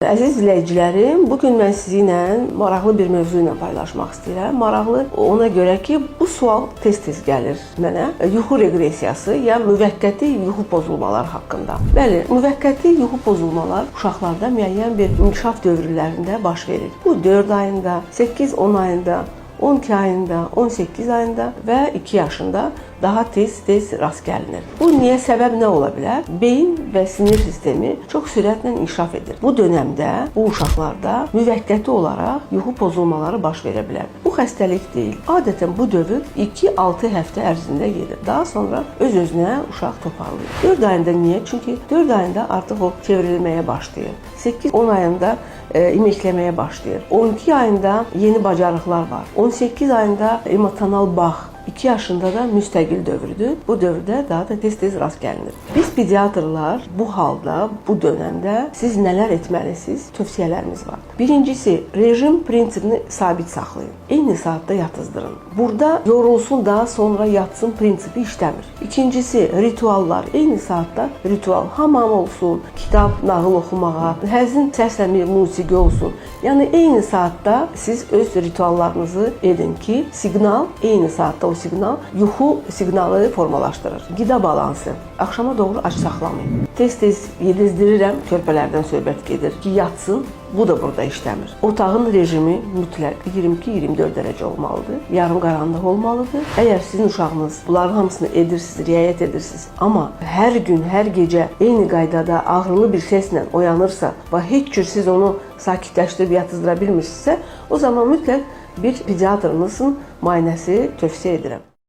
Əziz izləyicilərim, bugün mən sizinlə maraqlı bir mövzu ilə paylaşmaq istəyirəm. Maraqlı ona görə ki, bu sual tez-tez gəlir mənə. Yuxu reqressiyası ya müvəqqəti yuxu pozulmaları haqqında. Bəli, müvəqqəti yuxu pozulmalar uşaqlarda müəyyən bir inkişaf dövrlərində baş verir. Bu 4 ayında, 8-10 ayında, 12 ayında, 18 ayında və 2 yaşında daha tez rast gəlinir. Bu niyə səbəb nə ola bilər? Beyin və sinir sistemi çox sürətlə inkişaf edir. Bu dövrdə bu uşaqlarda müvəqqəti olaraq yuxu pozulmaları baş verə bilər. Bu xəstəlik deyil. Adətən bu dövr 2-6 həftə ərzində gedir. Daha sonra öz-özünə uşaq toparlayır. 4 ayında niyə? Çünki 4 ayında artıq o çevrilməyə başlayır. 8-10 ayında imekləməyə başlayır. 12 ayında yeni bacarıqlar var. 18 ayında emosional bağ. 2 yaşında da müstəqil dövrüdür. Bu dövrdə daha da tez rast gəlinir. Biz pediatrlar bu halda, bu dövrdə siz nələr etməlisiniz? Tövsiyələrimiz var. Birincisi, rejim prinsipini sabit saxlayın. Eyni saatda yatızdırın. Burada yorulsun daha sonra yatsın prinsipi işləmir. İkincisi, rituallar. Eyni saatda ritual. Hamam olsun, kitab, nağıl oxumağa, həzin səsləmi, musiqi olsun. Yəni eyni saatda siz öz rituallarınızı edin ki, siqnal eyni saatda o siqnal yuxu siqnalı formalaşdırır. Qida balansı. Axşama doğru ac saxlamayın. Tez yedizdirirəm, körpələrdən söhbət gedir ki, yatsın. Bu da burada işləmir. Otağın rejimi mütləq 22-24 dərəcə olmalıdır. Yarım qaranlıq olmalıdır. Əgər sizin uşağınız bunların hamısını edirsiniz, riayət edirsiniz, amma hər gün, hər gecə eyni qaydada ağrılı bir səslə oyanırsa və heç cür siz onu sakitləşdirib yatızdıra bilmirsinizsə, o zaman mütləq bir pediatrınızın müayinəsi tövsiyə edirəm.